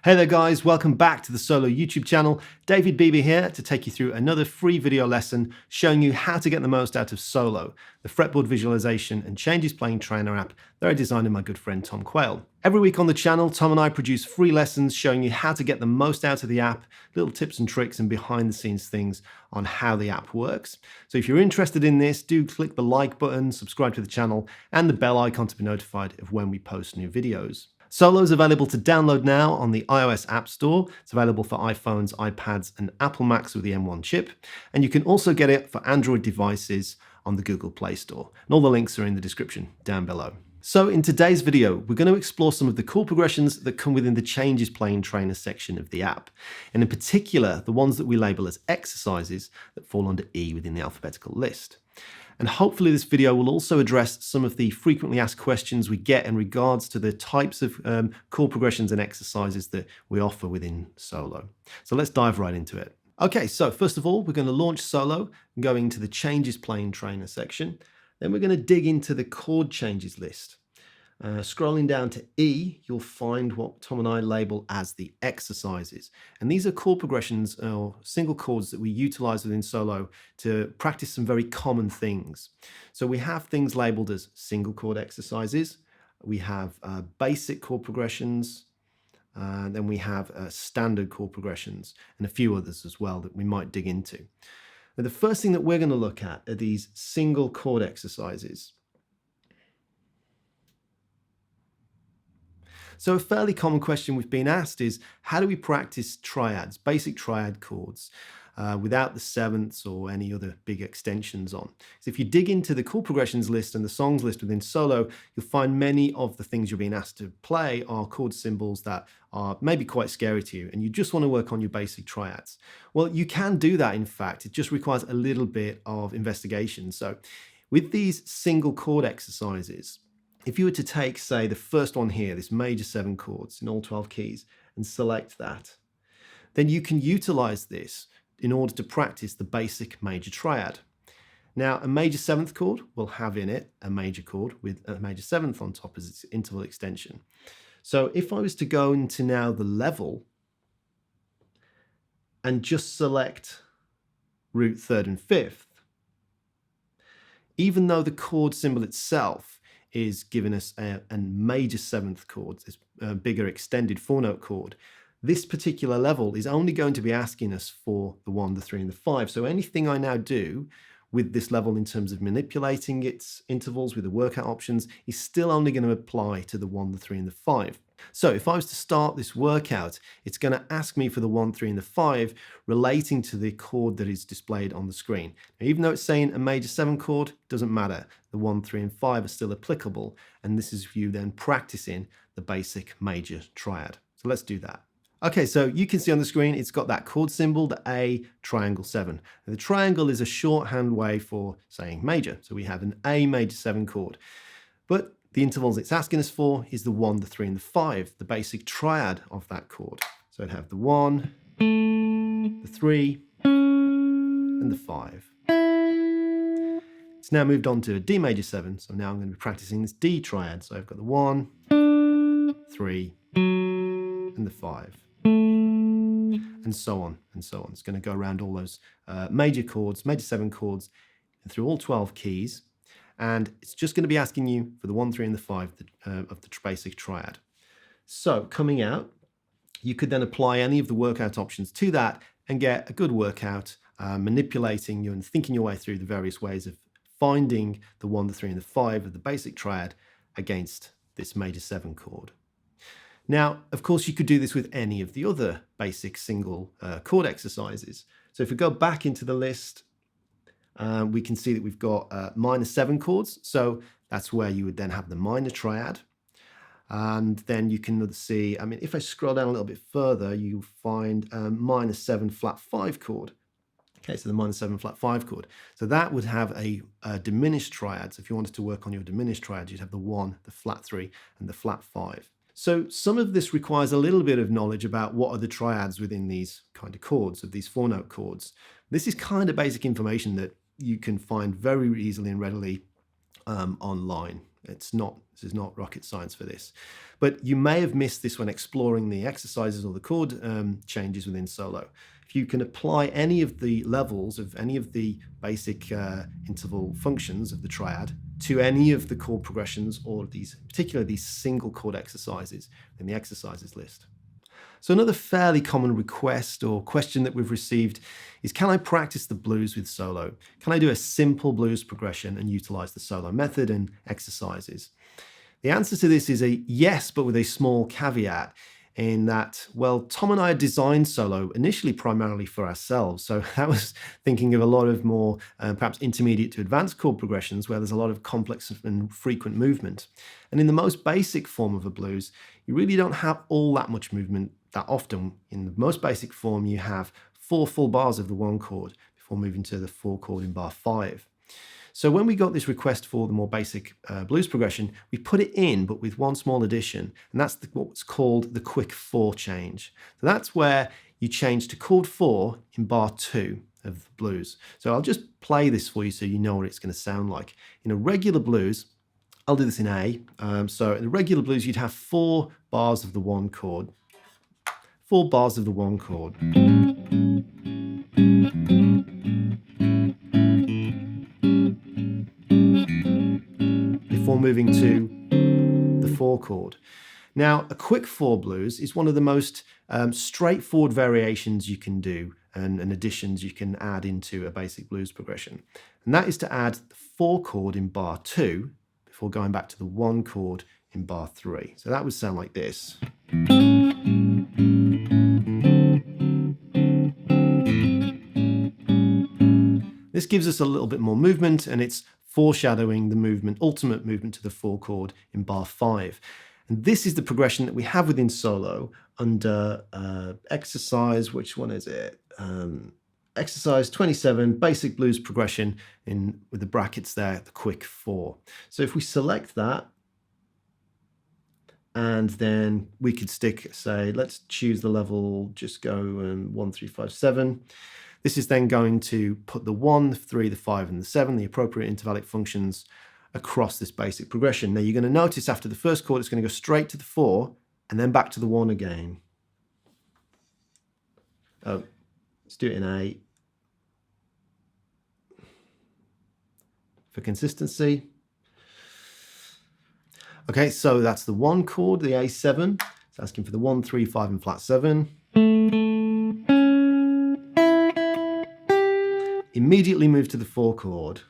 Hey there guys, welcome back to the solo YouTube channel. David Beebee here to take you through another free video lesson showing you how to get the most out of Solo, the fretboard visualization and changes playing trainer app that I designed with my good friend Tom Quayle. Every week on the channel, Tom and I produce free lessons showing you how to get the most out of the app, little tips and tricks and behind the scenes things on how the app works. So if you're interested in this, do click the like button, subscribe to the channel and the bell icon to be notified of when we post new videos. Solo is available to download now on the iOS App Store. It's available for iPhones, iPads, and Apple Macs with the M1 chip. And you can also get it for Android devices on the Google Play Store. And all the links are in the description down below. So in today's video, we're going to explore some of the chord progressions that come within the Changes Playing Trainer section of the app. And in particular, the ones that we label as exercises that fall under E within the alphabetical list. And hopefully this video will also address some of the frequently asked questions we get in regards to the types of chord progressions and exercises that we offer within Solo. So let's dive right into it. Okay, so first of all, we're going to launch Solo, going to the Changes Playing Trainer section. Then we're going to dig into the chord changes list. Scrolling down to E, you'll find what Tom and I label as the exercises. And these are chord progressions or single chords that we utilize within Solo to practice some very common things. So we have things labeled as single chord exercises. We have basic chord progressions. Then we have standard chord progressions and a few others as well that we might dig into. Now, the first thing that we're going to look at are these single chord exercises. So a fairly common question we've been asked is, how do we practice triads, basic triad chords, without the sevenths or any other big extensions on? So if you dig into the chord progressions list and the songs list within Solo, you'll find many of the things you're being asked to play are chord symbols that are maybe quite scary to you, and you just want to work on your basic triads. Well, you can do that, in fact. It just requires a little bit of investigation. So with these single chord exercises, if you were to take, say, the first one here, this major 7 chords in all 12 keys, and select that, then you can utilize this in order to practice the basic major triad. Now, a major 7th chord will have in it a major chord with a major 7th on top as its interval extension. So if I was to go into now the level and just select root 3rd and 5th, even though the chord symbol itself is giving us a major 7th chord, this bigger extended 4-note chord, this particular level is only going to be asking us for the 1, the 3, and the 5. So anything I now do with this level in terms of manipulating its intervals with the workout options is still only going to apply to the 1, the 3, and the 5. So if I was to start this workout, it's going to ask me for the 1, 3, and the 5 relating to the chord that is displayed on the screen. Now, even though it's saying a major 7 chord, doesn't matter. The 1, 3, and 5 are still applicable, and this is you then practicing the basic major triad. So let's do that. Okay, so you can see on the screen, it's got that chord symbol, the A, triangle 7. And the triangle is a shorthand way for saying major. So we have an A major 7 chord. But the intervals it's asking us for is the 1, the 3, and the 5, the basic triad of that chord. So I'd have the 1, the 3, and the 5. It's now moved on to a D major 7, so now I'm going to be practicing this D triad. So I've got the 1, 3, and the 5. And so on and so on. It's going to go around all those major chords, major 7 chords, and through all 12 keys. And it's just going to be asking you for the 1, 3, and the 5 of the basic triad. So coming out, you could then apply any of the workout options to that and get a good workout, manipulating you and thinking your way through the various ways of finding the 1, the 3, and the 5 of the basic triad against this major 7 chord. Now, of course, you could do this with any of the other basic single chord exercises. So if we go back into the list, we can see that we've got minor 7 chords. So that's where you would then have the minor triad. And then you can see, I mean, if I scroll down a little bit further, you find a minor 7 flat 5 chord. Okay, so the minor 7 flat 5 chord. So that would have a diminished triad. So if you wanted to work on your diminished triad, you'd have the 1, the flat 3, and the flat 5. So some of this requires a little bit of knowledge about what are the triads within these kind of chords, of these 4-note chords. This is kind of basic information that you can find very easily and readily online. This is not rocket science for this. But you may have missed this when exploring the exercises or the chord changes within solo. If you can apply any of the levels of any of the basic interval functions of the triad to any of the chord progressions, or particularly these single chord exercises in the exercises list. So another fairly common request or question that we've received is, can I practice the blues with solo? Can I do a simple blues progression and utilize the solo method and exercises? The answer to this is a yes, but with a small caveat in that, well, Tom and I designed solo initially primarily for ourselves. So that was thinking of a lot of more perhaps intermediate to advanced chord progressions where there's a lot of complex and frequent movement. And in the most basic form of a blues, you really don't have all that much movement that often. In the most basic form, you have 4 full bars of the 1 chord before moving to the 4 chord in bar 5. So when we got this request for the more basic blues progression, we put it in, but with one small addition, and that's what's called the quick 4 change. So that's where you change to chord 4 in bar 2 of the blues. So I'll just play this for you so you know what it's going to sound like. In a regular blues, I'll do this in A. So in a regular blues, you'd have 4 bars of the 1 chord. 4 bars of the 1 chord. Before moving to the 4 chord. Now, a quick 4 blues is one of the most straightforward variations you can do and additions you can add into a basic blues progression. And that is to add the 4 chord in bar 2 before going back to the 1 chord in bar 3. So that would sound like this. This gives us a little bit more movement, and it's foreshadowing the ultimate movement to the 4 chord in bar 5. And this is the progression that we have within solo under exercise, which one is it? Exercise 27, basic blues progression with the brackets there, the quick 4. So if we select that, and then we could say, let's choose the level, just go 1, 3, 5, 7. This is then going to put the 1, the 3, the 5, and the 7, the appropriate intervallic functions, across this basic progression. Now you're going to notice after the first chord, it's going to go straight to the 4 and then back to the 1 again. Let's do it in A. For consistency. Okay, so that's the 1 chord, the A7. It's asking for the 1, 3, 5, and flat 7. Immediately move to the 4 chord.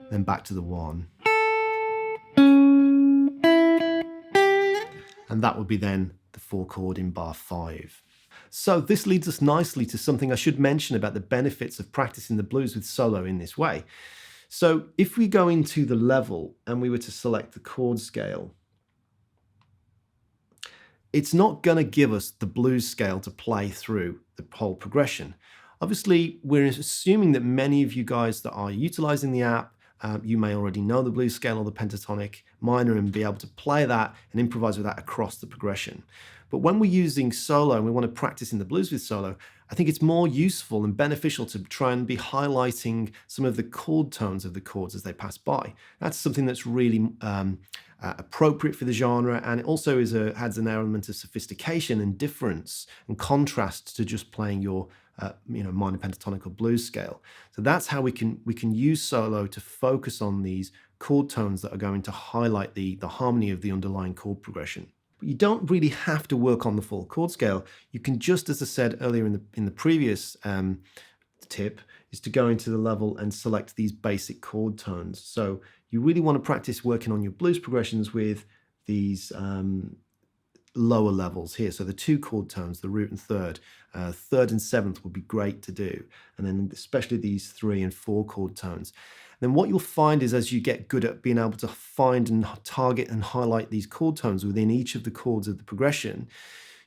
Then back to the 1. And that would be then the 4 chord in bar 5. So this leads us nicely to something I should mention about the benefits of practicing the blues with solo in this way. So if we go into the level and we were to select the chord scale, it's not going to give us the blues scale to play through the whole progression. Obviously, we're assuming that many of you guys that are utilizing the app, you may already know the blues scale or the pentatonic minor and be able to play that and improvise with that across the progression. But when we're using solo and we want to practice in the blues with solo, I think it's more useful and beneficial to try and be highlighting some of the chord tones of the chords as they pass by. That's something that's really appropriate for the genre, and it also adds an element of sophistication and difference and contrast to just playing your minor pentatonic or blues scale. So that's how we can use solo to focus on these chord tones that are going to highlight the harmony of the underlying chord progression. But you don't really have to work on the full chord scale. You can just, as I said earlier in the previous tip, is to go into the level and select these basic chord tones. So you really want to practice working on your blues progressions with these lower levels here. So the 2 chord tones, the root and third. Third and seventh would be great to do. And then especially these 3 and 4 chord tones. Then what you'll find is as you get good at being able to find and target and highlight these chord tones within each of the chords of the progression,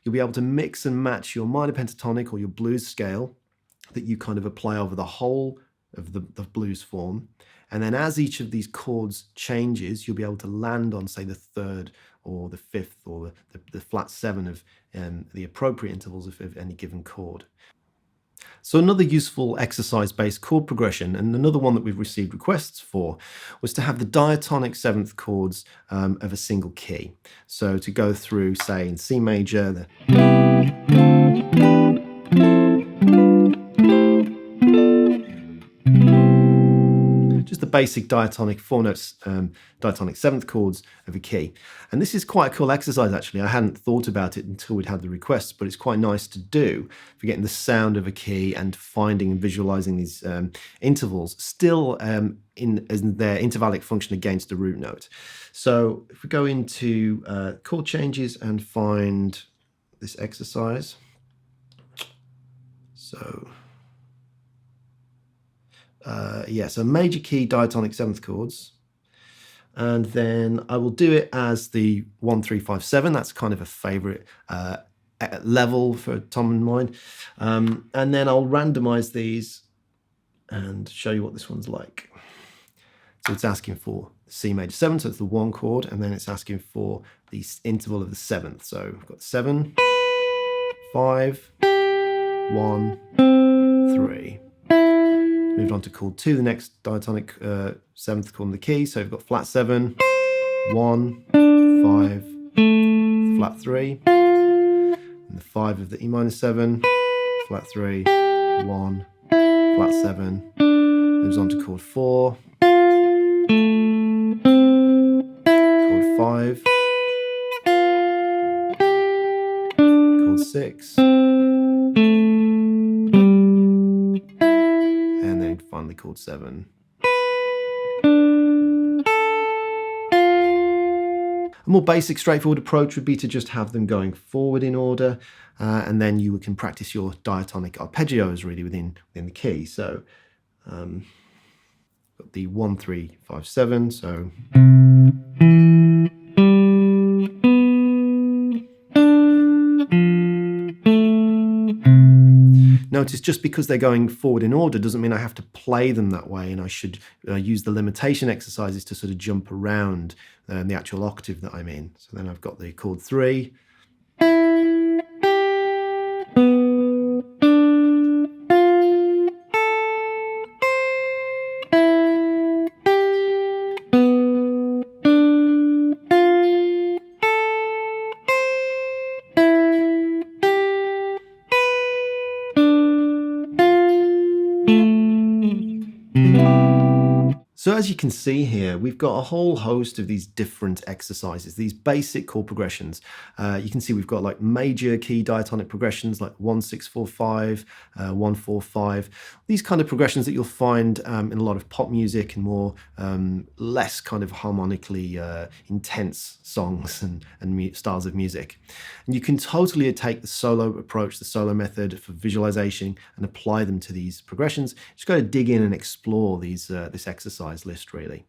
you'll be able to mix and match your minor pentatonic or your blues scale that you kind of apply over the whole of the blues form. And then as each of these chords changes, you'll be able to land on, say, the 3rd or the 5th or the flat 7 of the appropriate intervals of any given chord. So another useful exercise-based chord progression, and another one that we've received requests for, was to have the diatonic seventh chords of a single key. So to go through, say, in C major, just the basic diatonic four notes, diatonic seventh chords of a key. And this is quite a cool exercise, actually. I hadn't thought about it until we'd had the requests, but it's quite nice to do for getting the sound of a key and finding and visualizing these intervals still in their intervallic function against the root note. So if we go into chord changes and find this exercise. So so major key diatonic seventh chords, and then I will do it as the 1 3 5 7. That's kind of a favorite level for Tom and mine, and then I'll randomize these and show you what this one's like. So it's asking for C major 7, so it's the 1 chord, and then it's asking for the interval of the 7th. So we've got 7 5 1 3. Moved on to chord 2, the next diatonic 7th chord in the key. So we've got flat 7, 1, 5, flat 3, and the 5 of the E minor 7, flat 3, 1, flat 7. Moves on to chord 4, chord 5, chord 6, and then finally chord 7. A more basic, straightforward approach would be to just have them going forward in order, and then you can practice your diatonic arpeggios really within the key. So got the 1 3 5 7. So notice just because they're going forward in order doesn't mean I have to play them that way, and I should use the limitation exercises to sort of jump around the actual octave that I'm in. So then I've got the chord 3. So as you can see here, we've got a whole host of these different exercises, these basic chord progressions. You can see we've got like major key diatonic progressions like 1 6 4 5, 1 4 5. These kind of progressions that you'll find in a lot of pop music and more less kind of harmonically intense songs and styles of music. And you can totally take the solo approach, the solo method for visualization, and apply them to these progressions. Just got to dig in and explore these this exercise list really.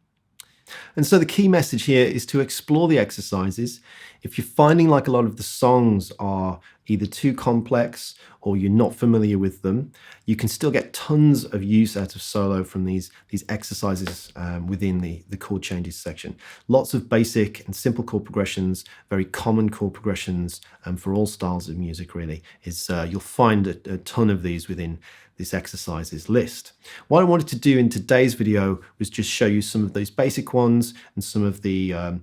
And so the key message here is to explore the exercises. If you're finding like a lot of the songs are either too complex or you're not familiar with them, you can still get tons of use out of solo from these exercises within the chord changes section. Lots of basic and simple chord progressions, very common chord progressions for all styles of music really. You'll find a ton of these within this exercises list. What I wanted to do in today's video was just show you some of those basic ones and some of the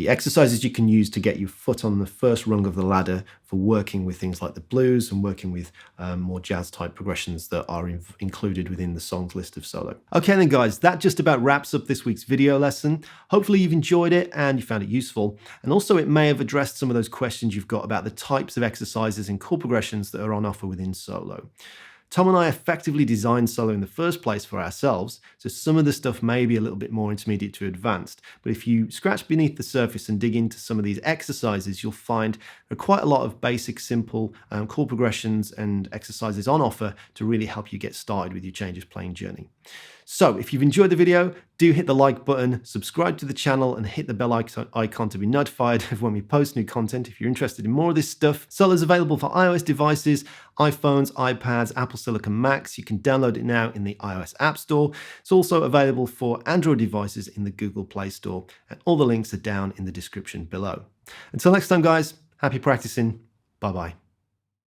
exercises you can use to get your foot on the first rung of the ladder for working with things like the blues and working with more jazz type progressions that are included within the songs list of solo. Okay then guys, that just about wraps up this week's video lesson. Hopefully you've enjoyed it and you found it useful, and also it may have addressed some of those questions you've got about the types of exercises and chord progressions that are on offer within solo. Tom and I effectively designed solo in the first place for ourselves, so some of the stuff may be a little bit more intermediate to advanced, but if you scratch beneath the surface and dig into some of these exercises, you'll find there are quite a lot of basic, simple chord progressions and exercises on offer to really help you get started with your changes playing journey. So if you've enjoyed the video, do hit the like button, subscribe to the channel, and hit the bell icon to be notified of when we post new content if you're interested in more of this stuff. Solo is available for iOS devices, iPhones, iPads, Apple Silicon Macs. You can download it now in the iOS App Store. It's also available for Android devices in the Google Play Store, and all the links are down in the description below. Until next time guys, happy practicing, bye bye.